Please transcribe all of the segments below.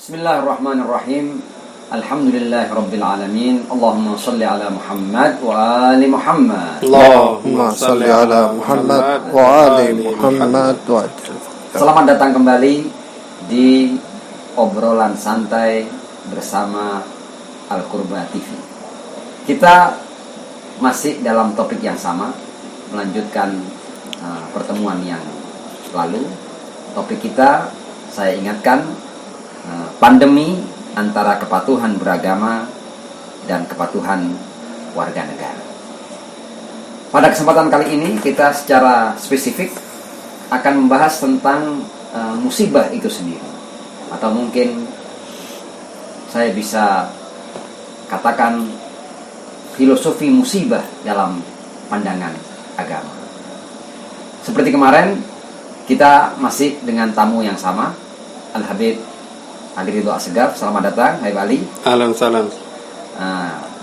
Bismillahirrahmanirrahim. Alhamdulillahirabbil alamin. Allahumma shalli ala Muhammad wa ali Muhammad. Allahumma shalli ala Muhammad wa ali Muhammad wa Selamat datang kembali di obrolan santai bersama Al-Qurba TV. Kita masih dalam topik yang sama, melanjutkan pertemuan yang lalu. Topik kita, saya ingatkan, pandemi antara kepatuhan beragama dan kepatuhan warga negara. Pada kesempatan kali ini kita secara spesifik akan membahas tentang musibah itu sendiri, atau mungkin saya bisa katakan filosofi musibah dalam pandangan agama. Seperti kemarin kita masih dengan tamu yang sama, Al-Habib Ali Ridho Assegaf. Selamat datang, Habib Ali. Ahlan salam.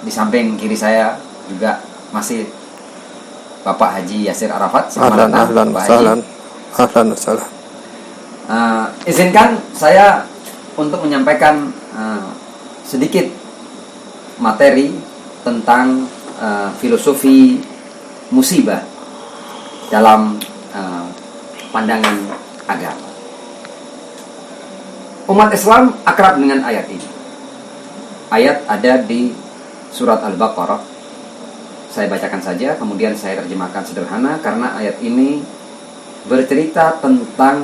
Di samping kiri saya juga masih Bapak Haji Yasir Arafat. Selamat datang, Pak Haji. Ahlan salam. Izinkan saya untuk menyampaikan sedikit materi tentang filosofi musibah dalam pandangan agama. Umat Islam akrab dengan ayat ini. Ayat ada di surat Al-Baqarah. Saya bacakan saja, kemudian saya terjemahkan sederhana karena ayat ini bercerita tentang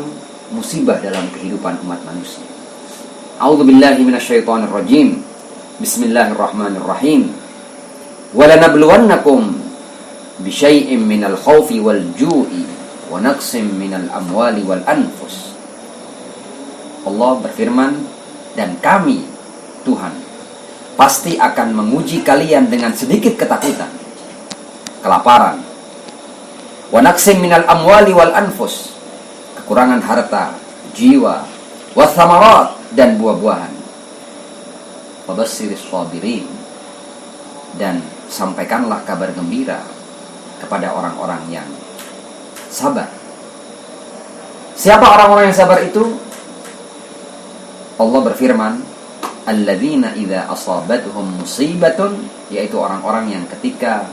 musibah dalam kehidupan umat manusia. A'udzubillahi minasyaitonirrajim. Bismillahirrahmanirrahim. Walanabluwannakum bisyai'im minal khawfi wal ju'i wa naqsim minal amwali wal anfus. Allah berfirman, dan kami, Tuhan, pasti akan menguji kalian dengan sedikit ketakutan, kelaparan, wa naqsim minal amwali wal anfus, kekurangan harta, jiwa, wa thamarat, dan buah-buahan. Wabashiris sabirin, dan sampaikanlah kabar gembira kepada orang-orang yang sabar. Siapa orang-orang yang sabar itu? Allah berfirman, alladzina idza asabatuhum musibatun, yaitu orang-orang yang ketika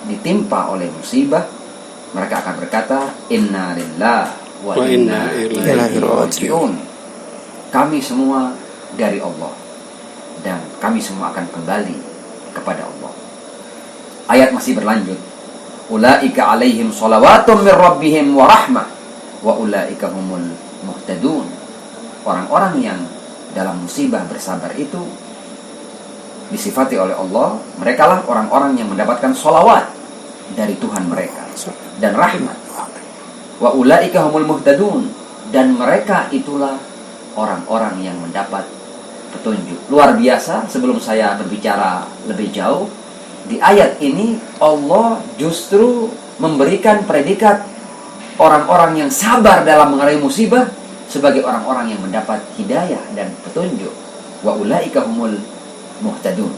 ditimpa oleh musibah mereka akan berkata, inna lillahi wa inna ilaihi raji'un. Kami semua dari Allah dan kami semua akan kembali kepada Allah. Ayat masih berlanjut. Ulaika alaihim shalawatun mir rabbihim wa rahmah wa ulaika humul muhtadun. Orang-orang yang dalam musibah bersabar itu disifati oleh Allah, merekalah orang-orang yang mendapatkan sholawat dari Tuhan mereka dan rahmat. Wa ulaika humul muhtadun, dan mereka itulah orang-orang yang mendapat petunjuk. Luar biasa. Sebelum saya berbicara lebih jauh, di ayat ini Allah justru memberikan predikat orang-orang yang sabar dalam mengalami musibah sebagai orang-orang yang mendapat hidayah dan petunjuk. Wa ulaika humul muhtadun.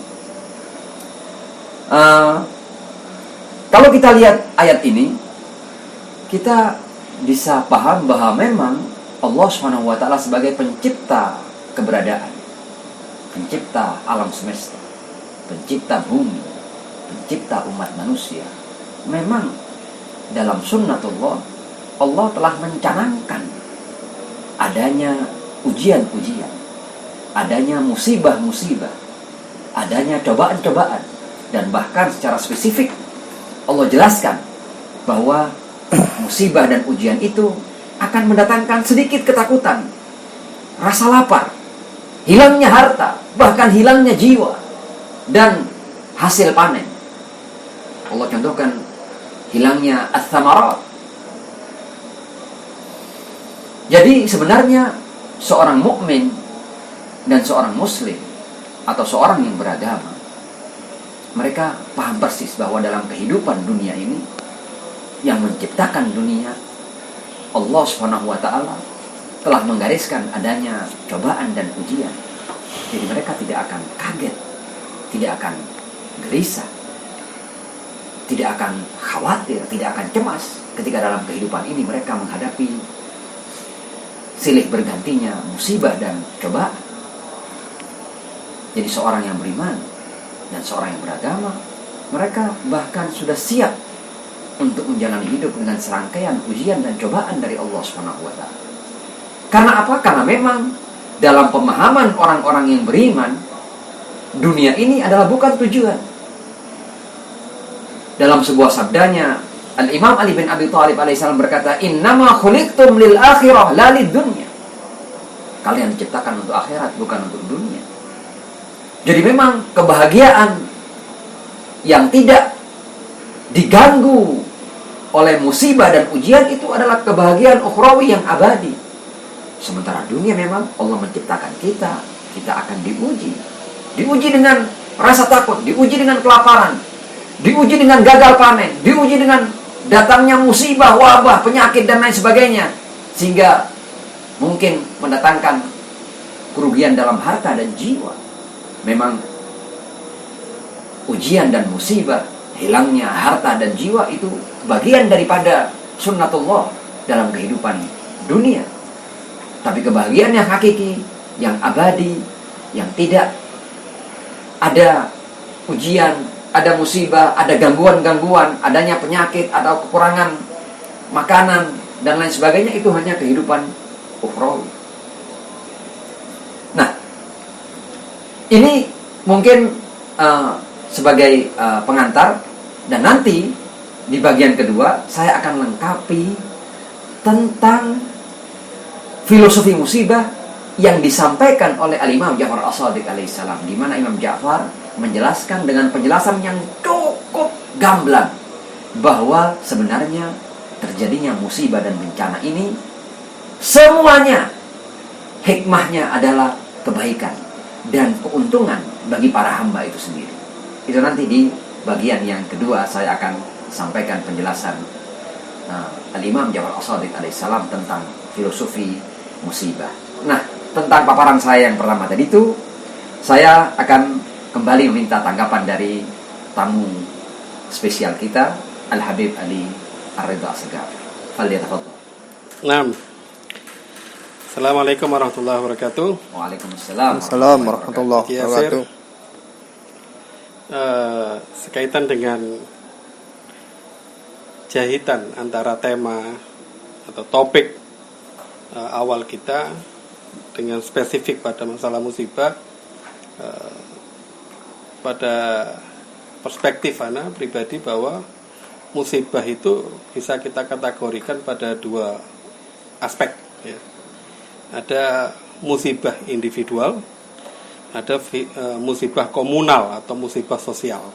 Kalau kita lihat ayat ini, kita bisa paham bahwa memang Allah SWT sebagai pencipta keberadaan, pencipta alam semesta, pencipta bumi, pencipta umat manusia, memang dalam sunnatullah Allah telah mencanangkan adanya ujian-ujian, adanya musibah-musibah, adanya cobaan-cobaan, dan bahkan secara spesifik Allah jelaskan bahwa musibah dan ujian itu akan mendatangkan sedikit ketakutan, rasa lapar, hilangnya harta, bahkan hilangnya jiwa, dan hasil panen. Allah contohkan hilangnya ats-tsamarat. Jadi sebenarnya seorang mukmin dan seorang muslim atau seorang yang beragama, mereka paham persis bahwa dalam kehidupan dunia ini, yang menciptakan dunia, Allah SWT telah menggariskan adanya cobaan dan ujian. Jadi mereka tidak akan kaget, tidak akan gelisah, tidak akan khawatir, tidak akan cemas ketika dalam kehidupan ini mereka menghadapi silih bergantinya musibah dan cobaan. Jadi seorang yang beriman dan seorang yang beragama, mereka bahkan sudah siap untuk menjalani hidup dengan serangkaian ujian dan cobaan dari Allah Subhanahu wa taala. Karena apa? Karena memang dalam pemahaman orang-orang yang beriman, dunia ini adalah bukan tujuan. Dalam sebuah sabdanya, Al-Imam Ali bin Abi Thalib alaihissalam berkata, "Innama khuliqtum lil akhirah la lid dunya." Kalian diciptakan untuk akhirat, bukan untuk dunia. Jadi memang kebahagiaan yang tidak diganggu oleh musibah dan ujian itu adalah kebahagiaan ukhrawi yang abadi. Sementara dunia memang Allah menciptakan kita akan diuji. Diuji dengan rasa takut, diuji dengan kelaparan, diuji dengan gagal panen, diuji dengan datangnya musibah, wabah, penyakit dan lain sebagainya, sehingga mungkin mendatangkan kerugian dalam harta dan jiwa. Memang ujian dan musibah, hilangnya harta dan jiwa itu bagian daripada sunnatullah dalam kehidupan dunia. Tapi kebahagiaan yang hakiki, yang abadi, yang tidak ada ujian, ada musibah, ada gangguan-gangguan, adanya penyakit, ada kekurangan makanan dan lain sebagainya, itu hanya kehidupan ukhrawi. Nah, ini mungkin sebagai pengantar, dan nanti di bagian kedua saya akan lengkapi tentang filosofi musibah yang disampaikan oleh Al-Imam Ja'far As-Shadiq alaihissalam, di mana Imam Ja'far menjelaskan dengan penjelasan yang cukup gamblang bahwa sebenarnya terjadinya musibah dan bencana ini semuanya hikmahnya adalah kebaikan dan keuntungan bagi para hamba itu sendiri. Itu nanti di bagian yang kedua saya akan sampaikan penjelasan Al-Imam Ja'far As-Shadiq alaihissalam tentang filosofi musibah. Nah, tentang paparan saya yang pertama tadi itu, saya akan kembali meminta tanggapan dari tamu spesial kita, Al-Habib Ali Ar-Ridha Assegaf. Falyatafadhal. Naam. Assalamualaikum warahmatullahi wabarakatuh. Waalaikumsalam warahmatullahi wabarakatuh. Sekaitan dengan jahitan antara tema atau topik awal kita dengan spesifik pada masalah musibah, pada perspektif ana pribadi bahwa musibah itu bisa kita kategorikan pada dua aspek, ya. Ada musibah individual, ada musibah komunal atau musibah sosial.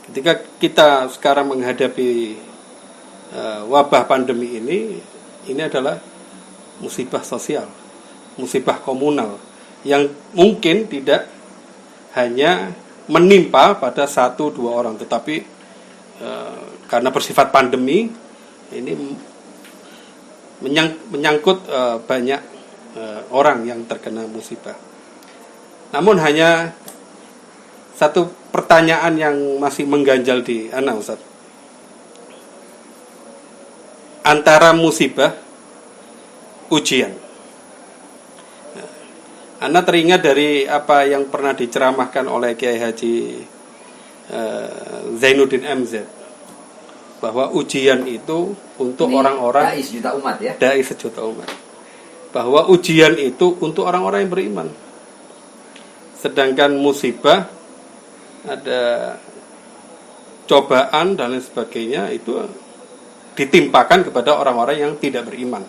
Ketika kita sekarang menghadapi wabah pandemi ini adalah musibah sosial, musibah komunal yang mungkin tidak hanya menimpa pada 1-2 orang, tetapi karena bersifat pandemi ini menyangkut banyak orang yang terkena musibah. Namun hanya satu pertanyaan yang masih mengganjal di ana, Ustaz. Antara musibah, ujian. Ana teringat dari apa yang pernah diceramahkan oleh Kiai Haji Zainuddin MZ, bahwa ujian itu untuk ini orang-orang dai sejuta umat, ya. Dai sejuta umat. Bahwa ujian itu untuk orang-orang yang beriman. Sedangkan musibah, ada cobaan dan lain sebagainya, itu ditimpakan kepada orang-orang yang tidak beriman.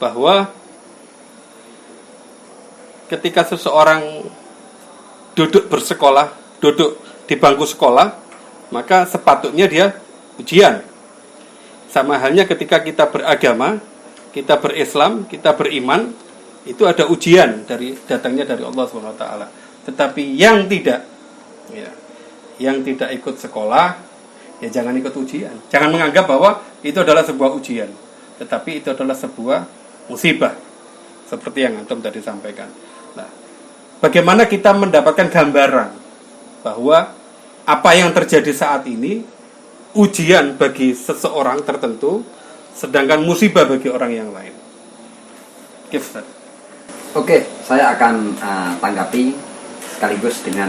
Bahwa ketika seseorang duduk bersekolah, duduk di bangku sekolah, maka sepatutnya dia ujian. Sama halnya ketika kita beragama, kita berislam, kita beriman, itu ada ujian datangnya dari Allah SWT. Tetapi yang tidak, ya, yang tidak ikut sekolah, ya jangan ikut ujian. Jangan menganggap bahwa itu adalah sebuah ujian, tetapi itu adalah sebuah musibah, seperti yang antum tadi sampaikan. Nah, bagaimana kita mendapatkan gambaran bahwa apa yang terjadi saat ini ujian bagi seseorang tertentu, sedangkan musibah bagi orang yang lain. Oke, saya akan tanggapi sekaligus dengan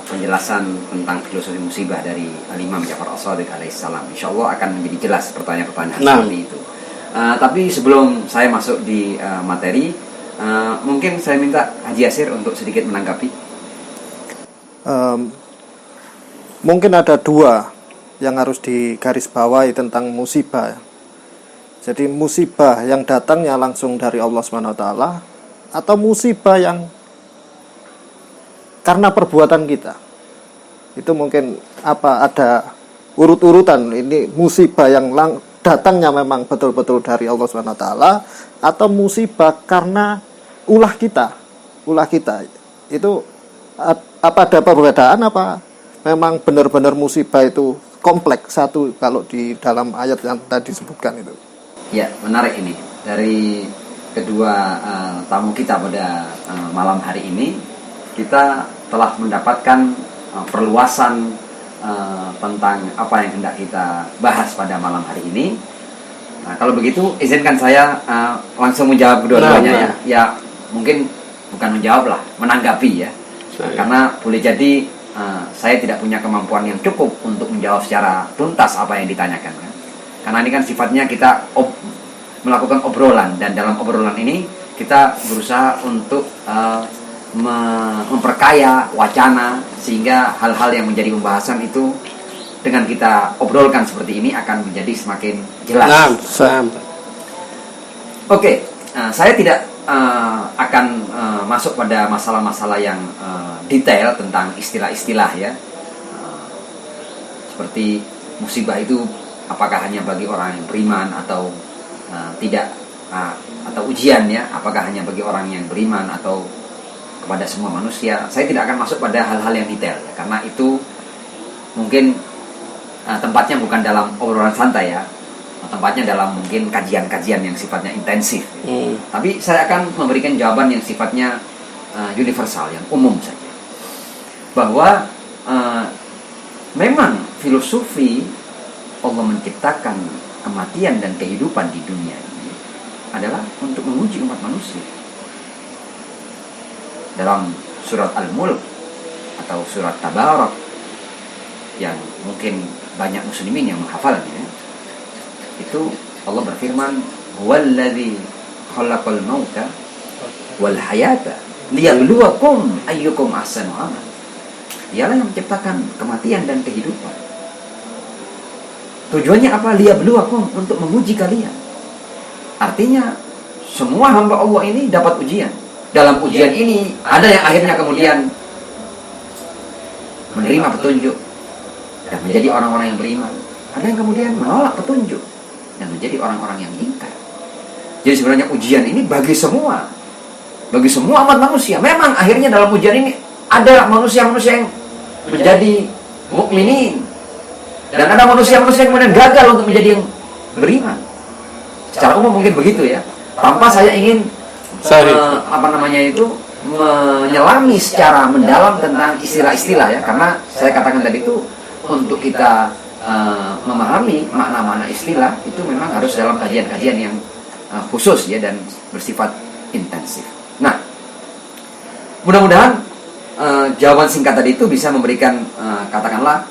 penjelasan tentang filosofi musibah dari Al-Imam Ja'far As-Shadiq alaihissalam. Insya Allah akan menjadi jelas pertanyaan-pertanyaan seperti itu. Tapi sebelum saya masuk di materi, mungkin saya minta Haji Yasir untuk sedikit menanggapi. Mungkin ada dua yang harus digarisbawahi tentang musibah. Jadi musibah yang datangnya langsung dari Allah SWT, atau musibah yang karena perbuatan kita. Itu mungkin ada urut-urutan, ini musibah yang datangnya memang betul-betul dari Allah SWT, atau musibah karena ulah kita. Itu apa ada perbedaan, apa memang benar-benar musibah itu kompleks satu kalau di dalam ayat yang tadi disebutkan itu? Ya, menarik ini dari kedua tamu kita pada malam hari ini. Kita telah mendapatkan perluasan tentang apa yang hendak kita bahas pada malam hari ini. Nah, kalau begitu izinkan saya langsung menjawab kedua-duanya ya. Ya, mungkin bukan menjawab lah, menanggapi ya. Karena boleh jadi saya tidak punya kemampuan yang cukup untuk menjawab secara tuntas apa yang ditanyakan kan. Karena ini kan sifatnya kita melakukan obrolan, dan dalam obrolan ini kita berusaha untuk memperkaya wacana, sehingga hal-hal yang menjadi pembahasan itu dengan kita obrolkan seperti ini akan menjadi semakin jelas. Oke, saya tidak akan masuk pada masalah-masalah yang detail tentang istilah-istilah ya. Seperti musibah itu apakah hanya bagi orang yang beriman atau tidak, atau ujian ya, apakah hanya bagi orang yang beriman atau kepada semua manusia. Saya tidak akan masuk pada hal-hal yang detail ya, karena itu mungkin tempatnya bukan dalam obrolan santai ya, tempatnya dalam mungkin kajian-kajian yang sifatnya intensif. Tapi saya akan memberikan jawaban yang sifatnya universal, yang umum saja, bahwa memang filosofi Allah menciptakan kematian dan kehidupan di dunia ini adalah untuk menguji umat manusia. Dalam surat Al-Mulk atau surat Tabarak yang mungkin banyak muslimin yang menghafalnya, itu Allah berfirman, "Huwallazi khalaqal mauta wal hayata liyabluwakum ayyukum ahsanu amal." Dialah yang menciptakan kematian dan kehidupan. Tujuannya apa? Liyabluwakum, untuk menguji kalian. Artinya semua hamba Allah ini dapat ujian. Dalam ujian ini ada yang akhirnya kemudian menerima petunjuk dan menjadi orang-orang yang beriman. Ada yang kemudian menolak petunjuk dan menjadi orang-orang yang ingkar. Jadi sebenarnya ujian ini bagi semua umat manusia. Memang akhirnya dalam ujian ini ada manusia-manusia yang menjadi mukminin, dan ada manusia-manusia yang kemudian gagal untuk menjadi yang beriman. Secara umum mungkin begitu ya. Tanpa saya ingin menyelami secara mendalam tentang istilah-istilah ya, karena saya katakan tadi itu untuk kita memahami makna-makna istilah itu memang harus dalam kajian-kajian yang khusus ya, dan bersifat intensif. Nah, mudah-mudahan jawaban singkat tadi itu bisa memberikan katakanlah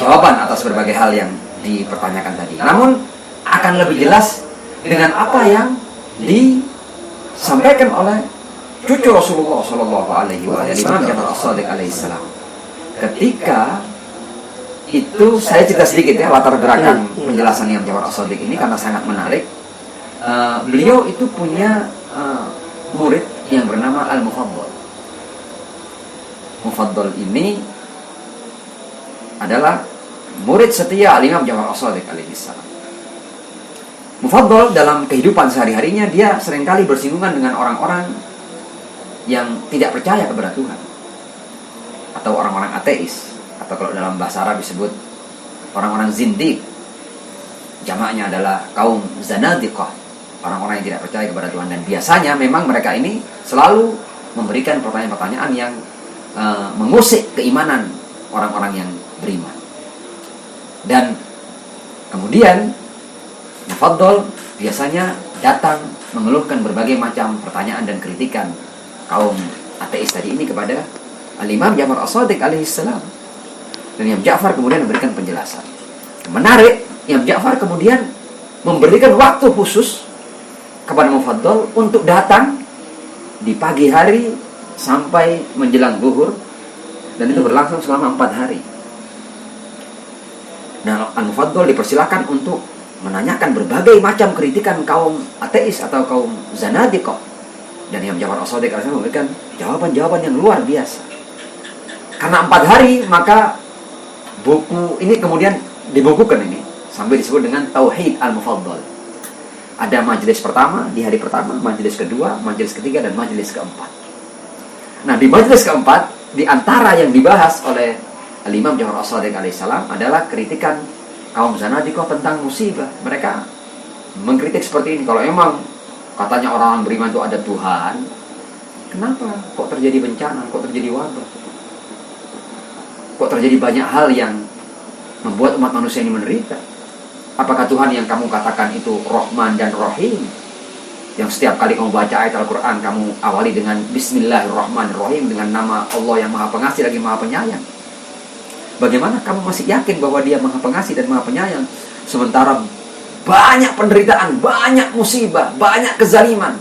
jawaban atas berbagai hal yang dipertanyakan tadi. Namun akan lebih jelas dengan apa yang disampaikan oleh cucu Rasulullah Shallallahu Alaihi Wasallam, Ja'far As-Shadiq alaihissalam. Ketika itu saya cerita sedikit ya latar belakang penjelasan yang Ja'far As-Shadiq ini karena sangat menarik. Beliau itu punya murid yang bernama Al-Mufaddal. Mufaddal ini adalah murid setia Al-Imam Ja'far As-Shadiq alaihissalam. Mufaddal dalam kehidupan sehari-harinya dia seringkali bersinggungan dengan orang-orang yang tidak percaya kepada Tuhan, atau orang-orang ateis, atau kalau dalam bahasa Arab disebut orang-orang zindiq. Jamaknya adalah kaum zanadiqah, orang-orang yang tidak percaya kepada Tuhan. Dan biasanya memang mereka ini selalu memberikan pertanyaan-pertanyaan yang mengusik keimanan orang-orang yang beriman. Dan kemudian Mufaddal biasanya datang mengeluhkan berbagai macam pertanyaan dan kritikan kaum ateis tadi ini kepada Al-Imam Ja'far As-Shadiq alaihissalam. Dan Imam Ja'far kemudian memberikan penjelasan. Menarik, Imam Ja'far kemudian memberikan waktu khusus kepada Mufaddal untuk datang di pagi hari sampai menjelang zuhur, dan itu berlangsung selama 4 hari. Nah, Al-Mufaddal dipersilakan untuk menanyakan berbagai macam kritikan kaum ateis atau kaum zanadiqah. Dan Imam Ja'far As-Shadiq memberikan jawaban-jawaban yang luar biasa. Karena 4 hari, maka buku ini kemudian dibukukan ini sampai disebut dengan Tauhid Al-Mufaddal. Ada majelis pertama di hari pertama, majelis kedua, majelis ketiga, dan majelis keempat. Nah, di majelis keempat, di antara yang dibahas oleh Al-Imam Ja'far As-Shadiq alaihissalam adalah kritikan kaum zanadiqah tentang musibah. Mereka mengkritik seperti ini, kalau emang katanya orang beriman itu ada Tuhan, kenapa kok terjadi bencana, kok terjadi wabah, kok terjadi banyak hal yang membuat umat manusia ini menderita? Apakah Tuhan yang kamu katakan itu Rahman dan Rahim, yang setiap kali kamu baca ayat Al-Quran kamu awali dengan Bismillahirrahmanirrahim, dengan nama Allah yang Maha Pengasih lagi Maha Penyayang? Bagaimana kamu masih yakin bahwa Dia Maha Pengasih dan Maha Penyayang, sementara banyak penderitaan, banyak musibah, banyak kezaliman,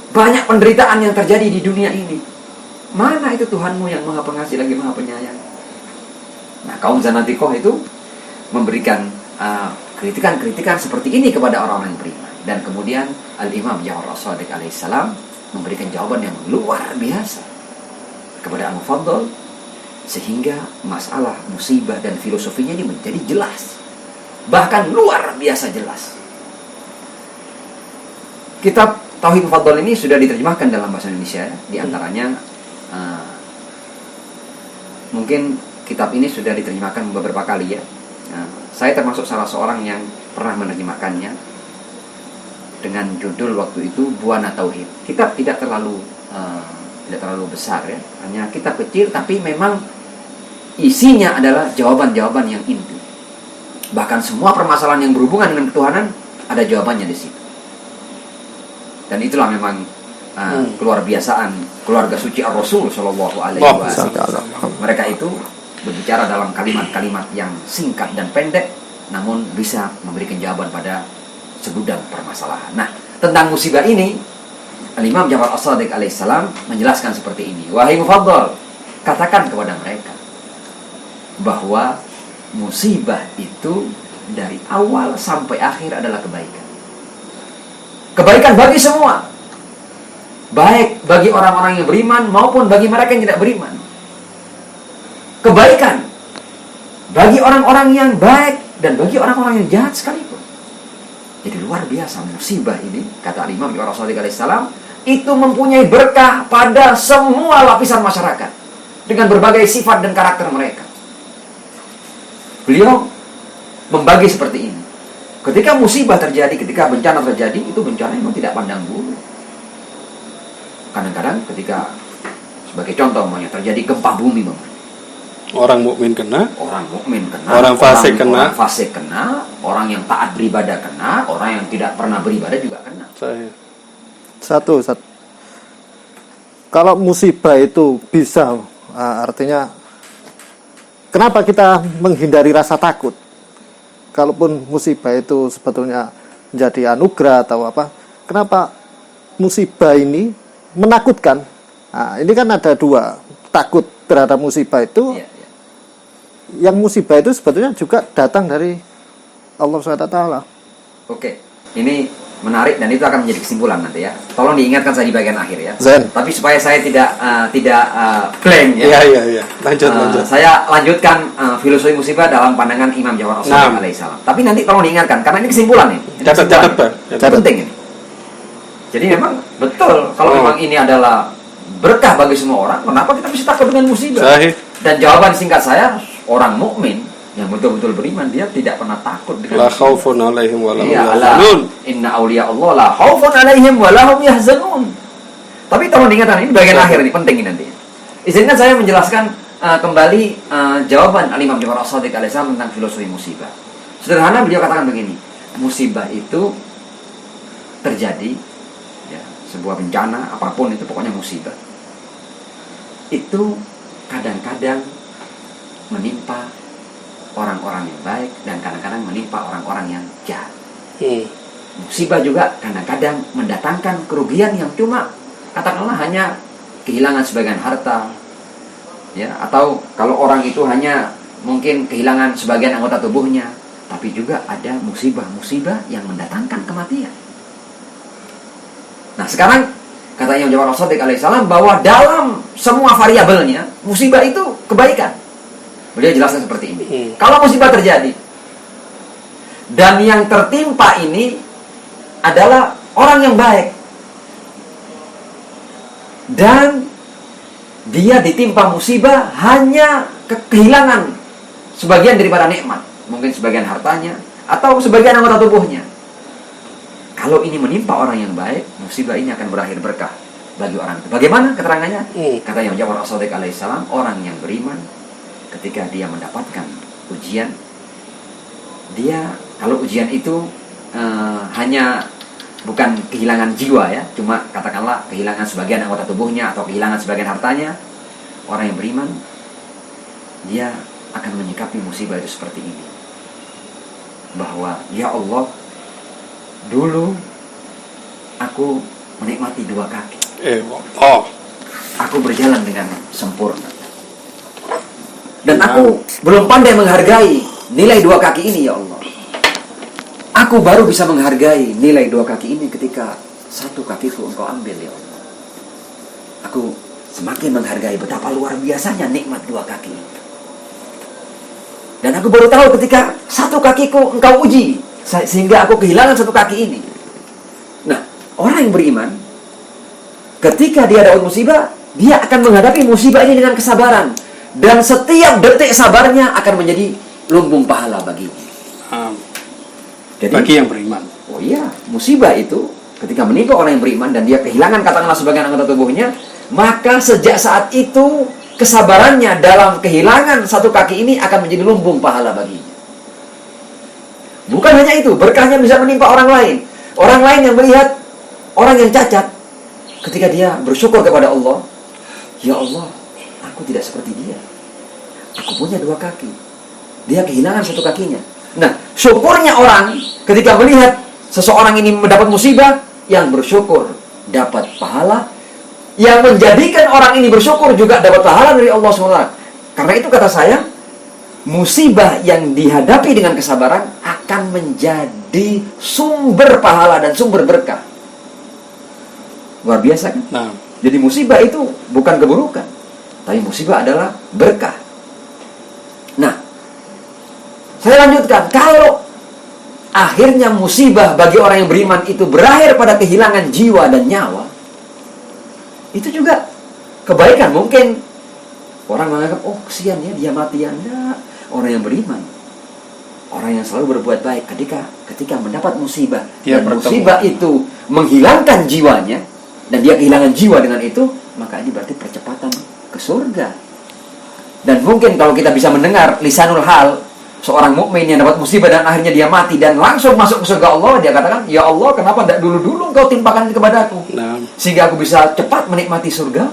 banyak penderitaan yang terjadi di dunia ini? Mana itu Tuhanmu yang Maha Pengasih lagi Maha Penyayang? Nah, kaum zanadiqah itu memberikan kritikan-kritikan seperti ini kepada orang-orang yang beriman. Dan kemudian Al-Imam Ja'far As-Shadiq alaihissalam memberikan jawaban yang luar biasa kepada Al-Mufaddal, sehingga masalah musibah dan filosofinya ini menjadi jelas, bahkan luar biasa jelas. Kitab Tauhid Mufaddal ini sudah diterjemahkan dalam bahasa Indonesia. Di antaranya mungkin kitab ini sudah diterjemahkan beberapa kali ya. Saya termasuk salah seorang yang pernah menerjemahkannya dengan judul waktu itu Buana Tauhid. Kitab tidak terlalu besar ya, hanya kitab kecil, tapi memang isinya adalah jawaban-jawaban yang inti. Bahkan semua permasalahan yang berhubungan dengan ketuhanan ada jawabannya di situ. Dan itulah memang keluar biasaan keluarga suci Ar-Rasul Shallallahu Alaihi Wasallam. Mereka itu berbicara dalam kalimat-kalimat yang singkat dan pendek, namun bisa memberikan jawaban pada segudang permasalahan. Nah, tentang musibah ini, Al-Imam Ja'far As-Shadiq alaihissalam menjelaskan seperti ini. Wahai Mufaddal, katakan kepada mereka bahwa musibah itu dari awal sampai akhir adalah kebaikan. Kebaikan bagi semua, baik bagi orang-orang yang beriman maupun bagi mereka yang tidak beriman. Kebaikan bagi orang-orang yang baik dan bagi orang-orang yang jahat sekalipun. Jadi luar biasa musibah ini, kata Imam Ja'far As-Shadiq alaihissalam, itu mempunyai berkah pada semua lapisan masyarakat dengan berbagai sifat dan karakter mereka. Beliau membagi seperti ini. Ketika musibah terjadi, ketika bencana terjadi, itu bencana memang tidak pandang bulu. Kadang-kadang ketika, sebagai contoh, terjadi gempa bumi, orang mukmin kena, orang fasik kena, orang yang taat beribadah kena, orang yang tidak pernah beribadah juga kena. Satu. Kalau musibah itu bisa, artinya kenapa kita menghindari rasa takut? Kalaupun musibah itu sebetulnya menjadi anugerah atau apa, kenapa musibah ini menakutkan? Nah, ini kan ada dua, takut terhadap musibah itu. Yang musibah itu sebetulnya juga datang dari Allah SWT. Oke, ini menarik dan itu akan menjadi kesimpulan nanti ya. Tolong diingatkan saya di bagian akhir ya. Zen. Tapi supaya saya tidak blank ya. Iya. Lanjut. Saya lanjutkan filosofi musibah dalam pandangan Imam Ja'far As-Shadiq alaihissalam. Tapi nanti tolong diingatkan karena ini kesimpulan nih. Catat. Penting ini. Jadi memang betul kalau memang ini adalah berkah bagi semua orang, kenapa kita bisa takut dengan musibah? Sahih. Dan jawaban singkat saya, orang mukmin yang betul-betul beriman, dia tidak pernah takut dengan la khaufun alaihim wa lahum ya, yahzanun. Inna awliya Allah la khaufun alaihim wa lahum yahzanun. Tapi tolong diingatkan, ini bagian akhir ini penting ini nanti. Izinkan saya menjelaskan kembali jawaban Al-Imam Ja'far As-Shadiq alaihissalam tentang filosofi musibah. Sederhana beliau katakan begini, musibah itu terjadi, ya, sebuah bencana apapun itu, pokoknya musibah, itu kadang-kadang menimpa orang-orang yang baik dan kadang-kadang menimpa orang-orang yang jahat. Musibah juga kadang-kadang mendatangkan kerugian yang cuma katakanlah hanya kehilangan sebagian harta, ya, atau kalau orang itu hanya mungkin kehilangan sebagian anggota tubuhnya, tapi juga ada musibah-musibah yang mendatangkan kematian. Nah, sekarang kata Imam Ja'far As-Shadiq alaihissalam bahwa dalam semua variabelnya musibah itu kebaikan. Beliau jelaskan seperti ini. Kalau musibah terjadi dan yang tertimpa ini adalah orang yang baik dan dia ditimpa musibah hanya kehilangan sebagian daripada nikmat, mungkin sebagian hartanya atau sebagian anggota tubuhnya. Kalau ini menimpa orang yang baik, musibah ini akan berakhir berkah bagi orang itu. Bagaimana keterangannya? Kata Imam Ja'far As-Shadiq alaihissalam, orang yang beriman ketika dia mendapatkan ujian, dia kalau ujian itu hanya bukan kehilangan jiwa, ya, cuma katakanlah kehilangan sebagian anggota tubuhnya atau kehilangan sebagian hartanya, orang yang beriman dia akan menyikapi musibah itu seperti ini, bahwa ya Allah, dulu aku menikmati dua kaki, aku berjalan dengan sempurna dan aku belum pandai menghargai nilai dua kaki ini, ya Allah. Aku baru bisa menghargai nilai dua kaki ini ketika satu kakiku Engkau ambil, ya Allah. Aku semakin menghargai betapa luar biasanya nikmat dua kaki ini. Dan aku baru tahu ketika satu kakiku Engkau uji, sehingga aku kehilangan satu kaki ini. Nah, orang yang beriman, ketika dia dapat musibah, dia akan menghadapi musibah ini dengan kesabaran. Dan setiap detik sabarnya akan menjadi lumbung pahala baginya. Jadi, bagi yang beriman. Oh iya, musibah itu ketika menimpa orang yang beriman dan dia kehilangan katakanlah sebagian anggota tubuhnya, maka sejak saat itu kesabarannya dalam kehilangan satu kaki ini akan menjadi lumbung pahala baginya. Bukan hanya itu, berkahnya bisa menimpa orang lain. Orang lain yang melihat orang yang cacat, ketika dia bersyukur kepada Allah, ya Allah, aku tidak seperti dia. Aku punya dua kaki. Dia kehilangan satu kakinya. Nah, syukurnya orang ketika melihat seseorang ini mendapat musibah, yang bersyukur dapat pahala, yang menjadikan orang ini bersyukur juga dapat pahala dari Allah SWT. Karena itu kata saya, musibah yang dihadapi dengan kesabaran akan menjadi sumber pahala dan sumber berkah. Luar biasa kan? Nah. Jadi musibah itu bukan keburukan, tapi musibah adalah berkah. Nah, saya lanjutkan, kalau akhirnya musibah bagi orang yang beriman itu berakhir pada kehilangan jiwa dan nyawa, itu juga kebaikan. Mungkin orang menganggap, oh kesian ya dia mati. Ya enggak. Orang yang beriman, orang yang selalu berbuat baik, ketika mendapat musibah dia dan musibah itu menghilangkan jiwanya dan dia kehilangan jiwa dengan itu, maka ini berarti percepatan ke surga. Dan mungkin kalau kita bisa mendengar lisanul hal seorang mukmin yang dapat musibah dan akhirnya dia mati dan langsung masuk ke surga Allah, dia katakan, ya Allah, kenapa tidak dulu-dulu Engkau timpakan kepada aku, sehingga aku bisa cepat menikmati surga.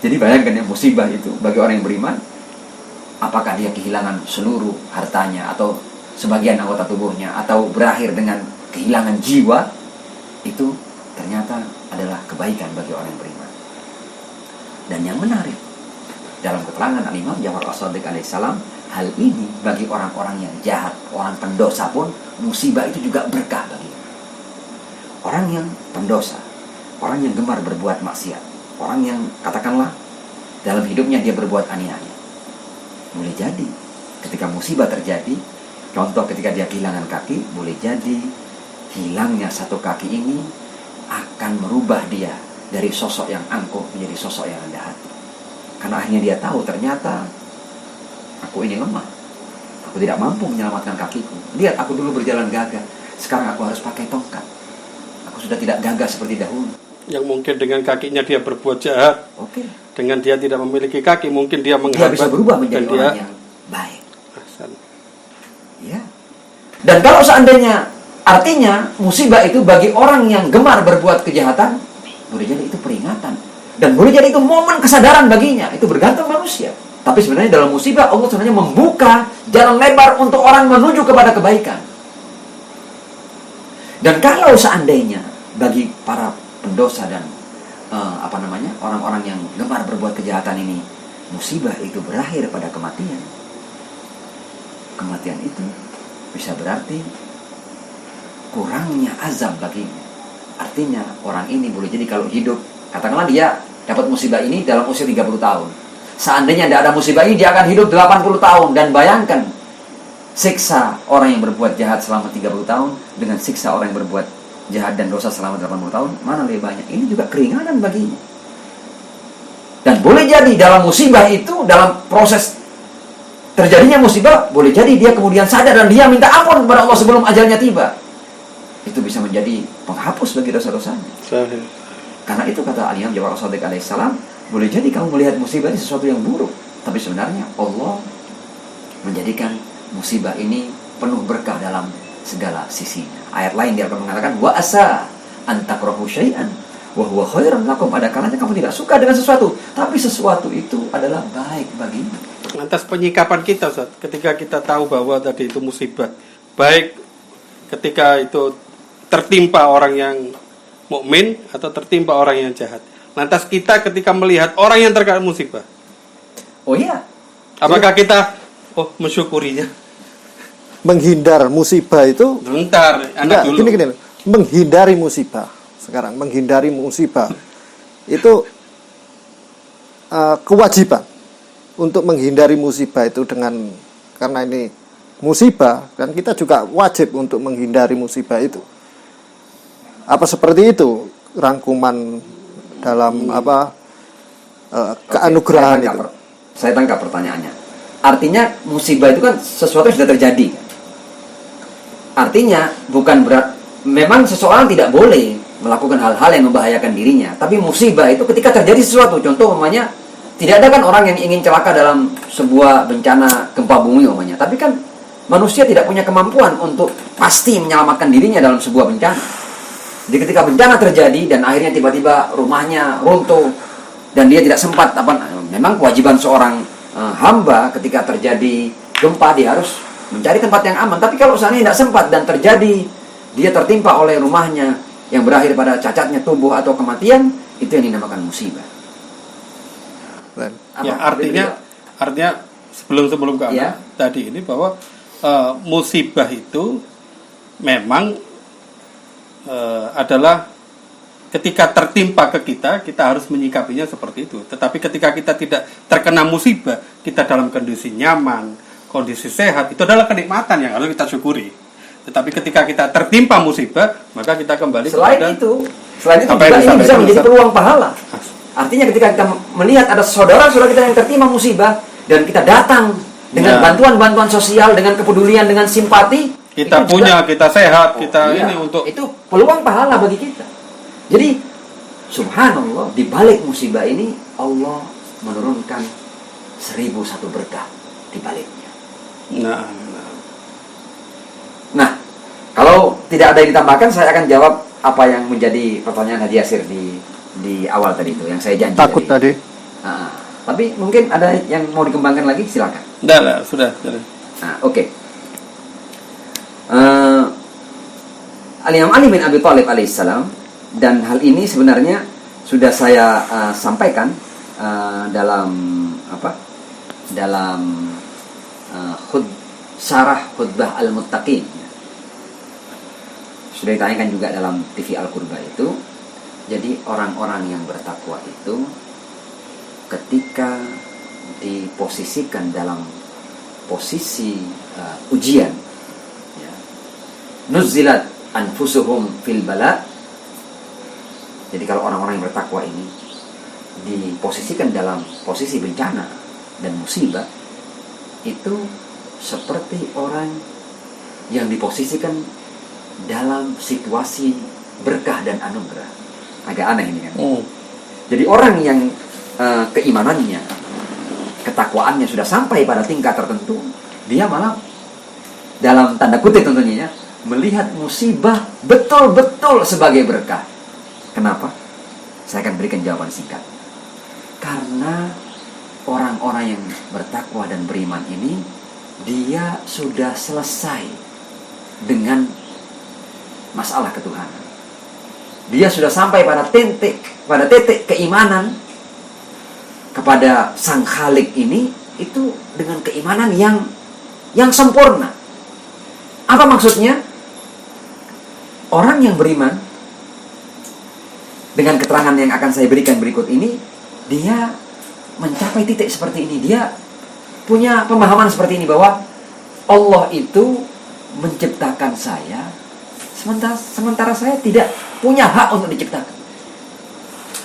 Jadi bayangkan ya, musibah itu bagi orang yang beriman, apakah dia kehilangan seluruh hartanya atau sebagian anggota tubuhnya atau berakhir dengan kehilangan jiwa, itu ternyata adalah kebaikan bagi orang yang beriman. Dan yang menarik, dalam keterangan Al-Imam Ja'far As-Shadiq alaihissalam, hal ini bagi orang-orang yang jahat, orang pendosa pun, musibah itu juga berkah baginya. Orang yang pendosa, orang yang gemar berbuat maksiat, orang yang katakanlah dalam hidupnya dia berbuat aniaya, boleh jadi ketika musibah terjadi, contoh ketika dia kehilangan kaki, boleh jadi hilangnya satu kaki ini akan merubah dia dari sosok yang angkuh menjadi sosok yang rendah hati. Karena akhirnya dia tahu ternyata aku ini lemah, aku tidak mampu menyelamatkan kakiku. Lihat, aku dulu berjalan gagah, sekarang aku harus pakai tongkat. Aku sudah tidak gagah seperti dahulu. Yang mungkin dengan kakinya dia berbuat jahat, dengan dia tidak memiliki kaki, mungkin dia menghambat, dia bisa berubah menjadi orang yang baik. Ahsan. Ya. Dan kalau seandainya Artinya musibah itu bagi orang yang gemar berbuat kejahatan, boleh jadi itu peringatan. Dan boleh jadi itu momen kesadaran baginya. Itu bergantung manusia. Tapi sebenarnya dalam musibah Allah sebenarnya membuka jalan lebar untuk orang menuju kepada kebaikan. Dan kalau seandainya bagi para pendosa dan orang-orang yang gemar berbuat kejahatan ini, musibah itu berakhir pada kematian. Kematian itu bisa berarti kurangnya azab baginya. Artinya orang ini boleh jadi kalau hidup, katakanlah dia dapat musibah ini dalam usia 30 tahun. Seandainya tidak ada musibah ini, dia akan hidup 80 tahun. Dan bayangkan siksa orang yang berbuat jahat selama 30 tahun dengan siksa orang yang berbuat jahat dan dosa selama 80 tahun, mana lebih banyak? Ini juga keringanan baginya. Dan boleh jadi dalam musibah itu, dalam proses terjadinya musibah, boleh jadi dia kemudian sadar dan dia minta ampun kepada Allah sebelum ajalnya tiba. Itu bisa menjadi penghapus bagi dosa-dosanya. Karena itu kata Al-Imam Ja'far As-Shadiq alaihissalam, boleh jadi kamu melihat musibah ini sesuatu yang buruk, tapi sebenarnya Allah menjadikan musibah ini penuh berkah dalam segala sisinya. Ayat lain dia akan mengatakan, wa asa an takrahu syai'an wa huwa khairan lakum. Ada kalanya kamu tidak suka dengan sesuatu, tapi sesuatu itu adalah baik bagimu. Lantas penyikapan kita, Ustaz, ketika kita tahu bahwa tadi itu musibah, baik ketika itu tertimpa orang yang mukmin atau tertimpa orang yang jahat. Lantas kita ketika melihat orang yang terkena musibah, Oh iya, apakah kita mensyukurinya? Menghindar musibah itu Bentar, anak dulu. gini. Menghindari musibah. Sekarang menghindari musibah itu kewajiban untuk menghindari musibah itu karena ini musibah, kan kita juga wajib untuk menghindari musibah itu. Apa seperti itu rangkuman dalam keanugerahan itu? Saya tangkap pertanyaannya. Artinya musibah itu kan sesuatu yang sudah terjadi. Artinya bukan memang seseorang tidak boleh melakukan hal-hal yang membahayakan dirinya. Tapi musibah itu ketika terjadi sesuatu, contoh umpamanya tidak ada kan orang yang ingin celaka dalam sebuah bencana gempa bumi umpamanya. Tapi kan manusia tidak punya kemampuan untuk pasti menyelamatkan dirinya dalam sebuah bencana. Jadi ketika bencana terjadi dan akhirnya tiba-tiba rumahnya runtuh dan dia tidak sempat memang kewajiban seorang hamba ketika terjadi gempa dia harus mencari tempat yang aman. Tapi kalau seandainya tidak sempat dan terjadi dia tertimpa oleh rumahnya yang berakhir pada cacatnya tubuh atau kematian, itu yang dinamakan musibah. Ya, artinya sebelum ke anak tadi ini bahwa musibah itu memang adalah ketika tertimpa ke kita harus menyikapinya seperti itu. Tetapi ketika kita tidak terkena musibah, kita dalam kondisi nyaman, kondisi sehat, itu adalah kenikmatan yang harus kita syukuri. Tetapi ketika kita tertimpa musibah, maka kita kembali Selain itu juga ini bisa menjadi peluang pahala. Artinya ketika kita melihat ada saudara-saudara kita yang tertimpa musibah dan kita datang dengan bantuan-bantuan sosial, dengan kepedulian, dengan simpati, kita punya, kita sehat, kita ini untuk itu peluang pahala bagi kita. Jadi subhanallah, di balik musibah ini Allah menurunkan 1001 berkah di baliknya. Nah, kalau tidak ada yang ditambahkan, saya akan jawab apa yang menjadi pertanyaan Haji Yasir di awal tadi itu, yang saya janji takut tadi. Tapi mungkin ada yang mau dikembangkan lagi, silakan. Sudah. Oke. Al-Imam Ali bin Abi Thalib alaihissalam, dan hal ini sebenarnya sudah saya sampaikan dalam syarah khutbah Al-Muttaqin. Sudah ditanyakan juga dalam TV Al-Qurba itu. Jadi orang-orang yang bertakwa itu ketika diposisikan dalam posisi ujian, nuzilat anfusuhum fil bala. Jadi kalau orang-orang yang bertakwa ini diposisikan dalam posisi bencana dan musibah, itu seperti orang yang diposisikan dalam situasi berkah dan anugerah. Agak aneh ini kan. Jadi orang yang keimanannya, ketakwaannya sudah sampai pada tingkat tertentu, dia malah dalam tanda kutip tentunya melihat musibah betul-betul sebagai berkah. Kenapa? Saya akan berikan jawaban singkat. Karena orang-orang yang bertakwa dan beriman ini, dia sudah selesai dengan masalah ketuhanan. Dia sudah sampai pada titik keimanan kepada Sang Khalik ini, itu dengan keimanan yang sempurna. Apa maksudnya? Orang yang beriman, dengan keterangan yang akan saya berikan berikut ini, dia mencapai titik seperti ini. Dia punya pemahaman seperti ini, bahwa Allah itu menciptakan saya, sementara saya tidak punya hak untuk diciptakan.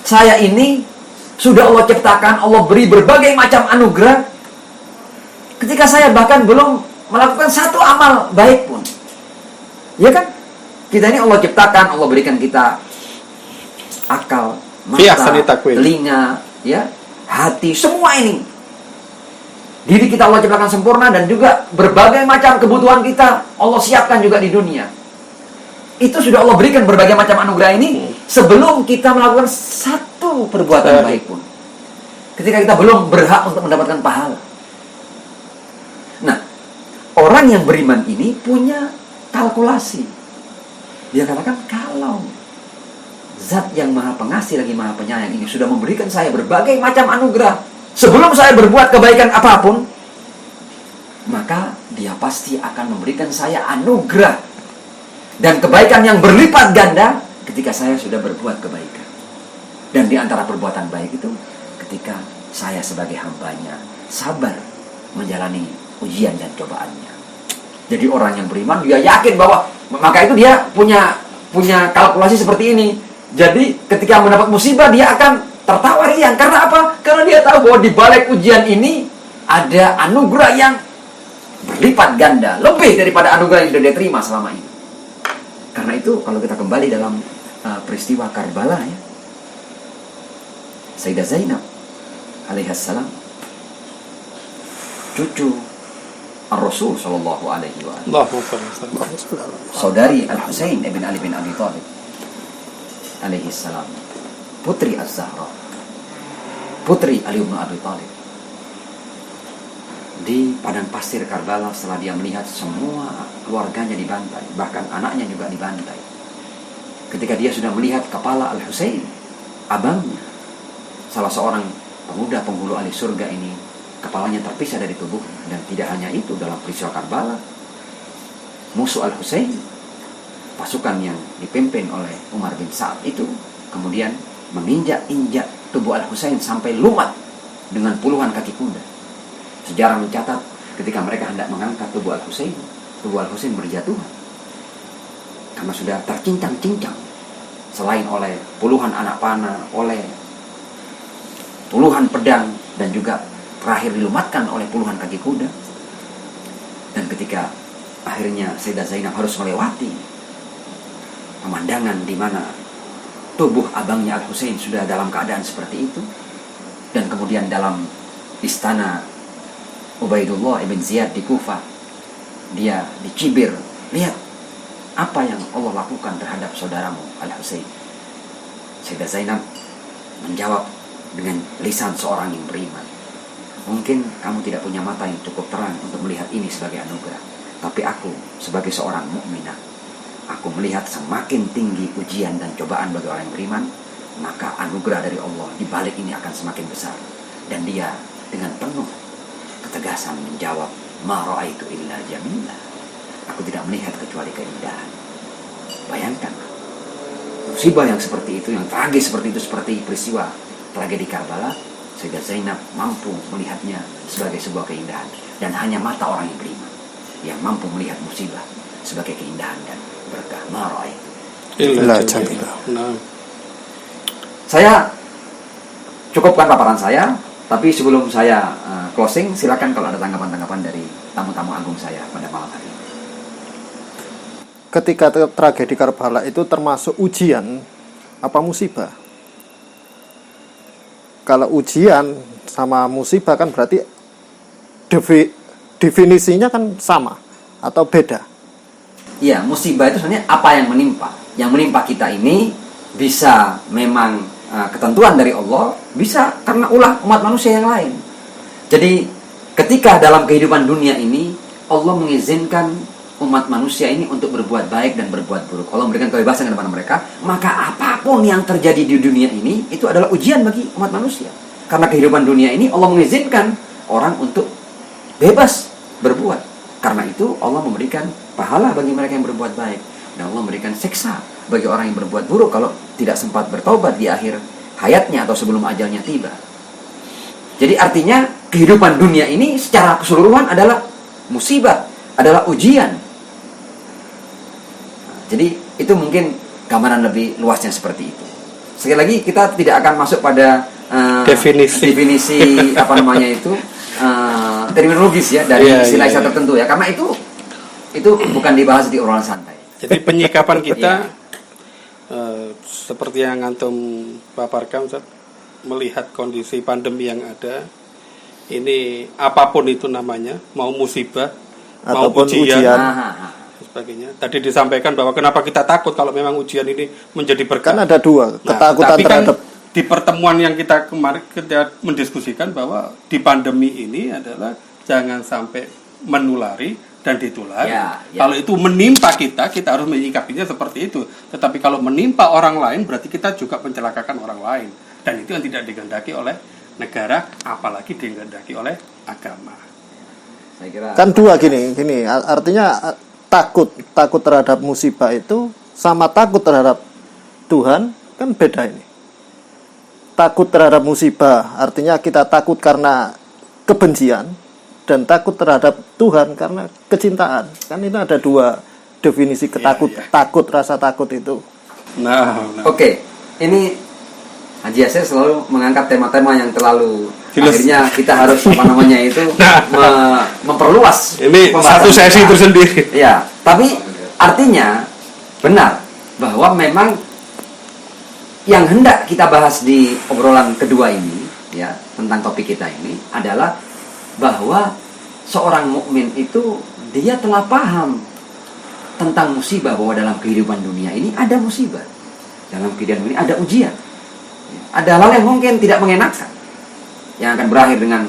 Saya ini sudah Allah ciptakan, Allah beri berbagai macam anugerah, ketika saya bahkan belum melakukan satu amal baik pun. Ya kan? Kita ini Allah ciptakan, Allah berikan kita akal, mata, telinga, ya, hati, semua ini. Diri kita Allah ciptakan sempurna, dan juga berbagai macam kebutuhan kita Allah siapkan juga di dunia. Itu sudah Allah berikan berbagai macam anugerah ini sebelum kita melakukan satu perbuatan baik pun. Ketika kita belum berhak untuk mendapatkan pahala. Nah, orang yang beriman ini punya kalkulasi. Dia katakan, kalau Zat yang Maha Pengasih lagi Maha Penyayang ini sudah memberikan saya berbagai macam anugerah sebelum saya berbuat kebaikan apapun, maka Dia pasti akan memberikan saya anugerah dan kebaikan yang berlipat ganda ketika saya sudah berbuat kebaikan. Dan di antara perbuatan baik itu, ketika saya sebagai hambanya sabar menjalani ujian dan cobaannya. Jadi orang yang beriman, dia yakin bahwa, maka itu dia punya kalkulasi seperti ini. Jadi ketika mendapat musibah, dia akan tertawa riang. Karena apa? Karena dia tahu bahwa di balik ujian ini ada anugerah yang berlipat ganda, lebih daripada anugerah yang sudah dia terima selama ini. Karena itu kalau kita kembali dalam peristiwa Karbala, ya, Sayyidah Zainab alaihissalam, cucu Ar-Rasul sallallahu alaihi wasallam, saudari Al-Husain ibn Ali bin Abi Thalib alaihissalam, putri Az-Zahra, putri Ali bin Abi Thalib, di padang pasir Karbala setelah dia melihat semua keluarganya dibantai, bahkan anaknya juga dibantai. Ketika dia sudah melihat kepala Al-Husain, abangnya, salah seorang pemuda penghulu ahli surga ini, kepalanya terpisah dari tubuh. Dan tidak hanya itu, dalam peristiwa Karbala, musuh Al-Husain, pasukan yang dipimpin oleh Umar bin Sa'ad itu, kemudian menginjak-injak tubuh Al-Husain sampai lumat dengan puluhan kaki kuda. Sejarah mencatat ketika mereka hendak mengangkat tubuh Al-Husain berjatuhan karena sudah tercincang-cincang, selain oleh puluhan anak panah, oleh puluhan pedang, dan juga terakhir dilumatkan oleh puluhan kaki kuda. Dan ketika akhirnya Sayyidah Zainab harus melewati pemandangan di mana tubuh abangnya Al-Husain sudah dalam keadaan seperti itu, dan kemudian dalam istana Ubaidullah ibn Ziyad di Kufah, dia dicibir, lihat apa yang Allah lakukan terhadap saudaramu Al-Husain. Sayyidah Zainab menjawab dengan lisan seorang yang beriman, mungkin kamu tidak punya mata yang cukup terang untuk melihat ini sebagai anugerah, tapi aku sebagai seorang mukminah, aku melihat semakin tinggi ujian dan cobaan bagi orang yang beriman, maka anugerah dari Allah di balik ini akan semakin besar. Dan dia dengan penuh ketegasan menjawab, ma ra'aitu illa jamila, aku tidak melihat kecuali keindahan. Bayangkan musibah yang seperti itu, yang tragis seperti itu, seperti peristiwa tragedi Karbala, Sayyidah Zainab mampu melihatnya sebagai sebuah keindahan. Dan hanya mata orang yang beriman yang mampu melihat musibah sebagai keindahan dan berkah. Ma ra'aitu illa jamila. Saya cukupkan paparan saya. Tapi sebelum saya closing, silakan kalau ada tanggapan-tanggapan dari tamu-tamu agung saya pada malam hari ini. Ketika tragedi Karbala itu termasuk ujian apa musibah? Kalau ujian sama musibah kan berarti definisinya kan sama atau beda? Iya, musibah itu sebenarnya apa yang menimpa. Yang menimpa kita ini bisa memang ketentuan dari Allah, bisa karena ulah umat manusia yang lain. Jadi ketika dalam kehidupan dunia ini Allah mengizinkan umat manusia ini untuk berbuat baik dan berbuat buruk, Allah memberikan kebebasan kepada mereka, maka apapun yang terjadi di dunia ini itu adalah ujian bagi umat manusia. Karena kehidupan dunia ini Allah mengizinkan orang untuk bebas berbuat. Karena itu Allah memberikan pahala bagi mereka yang berbuat baik, dan Allah memberikan siksa bagi orang yang berbuat buruk kalau tidak sempat bertaubat di akhir hayatnya atau sebelum ajalnya tiba. Jadi artinya kehidupan dunia ini secara keseluruhan adalah musibah, adalah ujian. Jadi itu mungkin gambaran lebih luasnya seperti itu. Sekali lagi kita tidak akan masuk pada definisi apa namanya itu terminologis ya dari istilah-istilah tertentu ya, karena itu bukan dibahas di obrolan santai. Jadi penyikapan kita seperti yang antum paparkan, Ustaz, melihat kondisi pandemi yang ada ini, apapun itu namanya, mau musibah, mau ujian. Sebagainya. Tadi disampaikan bahwa kenapa kita takut kalau memang ujian ini menjadi berkah. Kan ada dua, ketakutan terhadap di pertemuan yang kita kemarin kita mendiskusikan bahwa di pandemi ini adalah jangan sampai menulari dan ditulari. Kalau itu menimpa kita harus menyikapinya seperti itu. Tetapi kalau menimpa orang lain berarti kita juga mencelakakan orang lain. Dan itu yang tidak digendaki oleh negara, apalagi digendaki oleh agama. Saya kira kan dua gini, artinya takut terhadap musibah itu sama takut terhadap Tuhan kan beda ini. Takut terhadap musibah artinya kita takut karena kebencian, dan takut terhadap Tuhan karena kecintaan. Kan itu ada dua definisi takut, rasa takut itu. Oke. Ini Haji Yasir selalu mengangkat tema-tema yang terlalu akhirnya kita harus memperluas. Ini satu sesi tersendiri. Ya, tapi artinya benar bahwa memang yang hendak kita bahas di obrolan kedua ini ya tentang topik kita ini adalah bahwa seorang mukmin itu dia telah paham tentang musibah, bahwa dalam kehidupan dunia ini ada musibah, dalam kehidupan ini ada ujian. Ada hal yang mungkin tidak mengenakan, yang akan berakhir dengan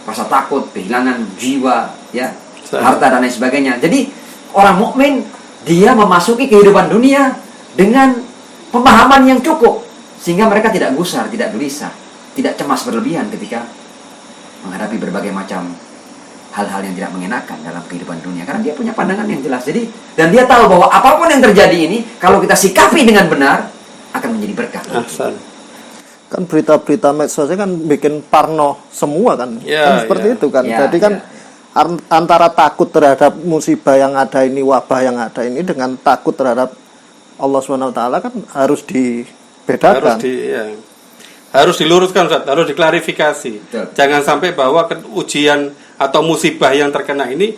rasa takut, kehilangan jiwa, ya, harta dan lain sebagainya. Jadi orang mukmin dia memasuki kehidupan dunia dengan pemahaman yang cukup, sehingga mereka tidak gusar, tidak gelisah, tidak cemas berlebihan ketika menghadapi berbagai macam hal-hal yang tidak mengenakan dalam kehidupan dunia, karena dia punya pandangan yang jelas. Jadi dan dia tahu bahwa apapun yang terjadi ini kalau kita sikapi dengan benar akan menjadi berkah. Kan berita-berita medsos kan bikin parno semua kan, seperti itu kan. Jadi kan antara takut terhadap musibah yang ada ini, wabah yang ada ini, dengan takut terhadap Allah SWT kan harus dibedakan. Harus diluruskan, Ustaz, harus diklarifikasi. Betul. Jangan sampai bahwa ujian atau musibah yang terkena ini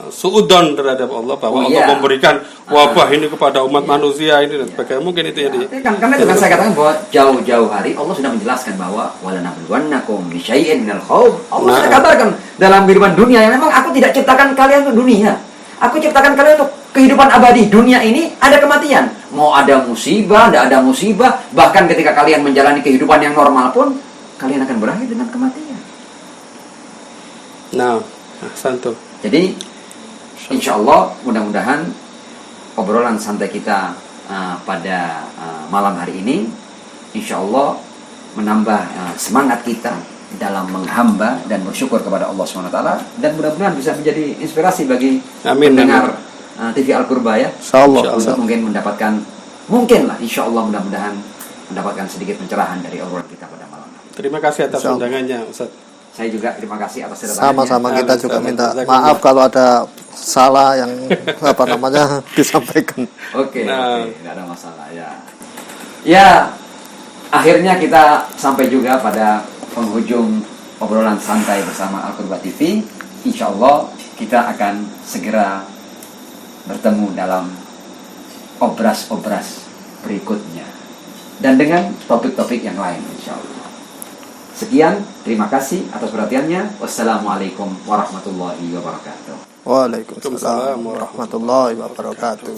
suudon terhadap Allah, bahwa Allah memberikan wabah ini kepada umat manusia ini dan sebagainya. Mungkin itu yang karena itu kan saya katakan bahwa jauh-jauh hari Allah sudah menjelaskan bahwa walanabluwannakum bisyai'in minal khauf. Allah sudah kabarkan dalam kehidupan dunia yang memang aku tidak ciptakan kalian untuk dunia. Aku ciptakan kalian untuk kehidupan abadi. Dunia ini ada kematian. Mau ada musibah, tidak ada musibah, bahkan ketika kalian menjalani kehidupan yang normal pun kalian akan berakhir dengan kematian. Santo. Jadi insya Allah mudah-mudahan obrolan santai kita pada malam hari ini insya Allah menambah semangat kita dalam menghamba dan bersyukur kepada Allah SWT, dan mudah-mudahan bisa menjadi inspirasi bagi pendengar TV Al-Qurba ya, untuk mungkin mendapatkan, insya Allah mudah-mudahan mendapatkan sedikit pencerahan dari obrolan kita pada malam hari. Terima kasih atas undangannya, Ustaz. Saya juga terima kasih atas kedatangannya. Sama-sama, kita juga minta maaf kalau ada salah yang disampaikan. Oke, nggak ada masalah ya. Ya, akhirnya kita sampai juga pada penghujung obrolan santai bersama Al-Qurba TV. Insya Allah kita akan segera bertemu dalam obras-obras berikutnya dan dengan topik-topik yang lain insya Allah. Sekian, terima kasih atas perhatiannya. Wassalamualaikum warahmatullahi wabarakatuh. Waalaikumsalam warahmatullahi wabarakatuh.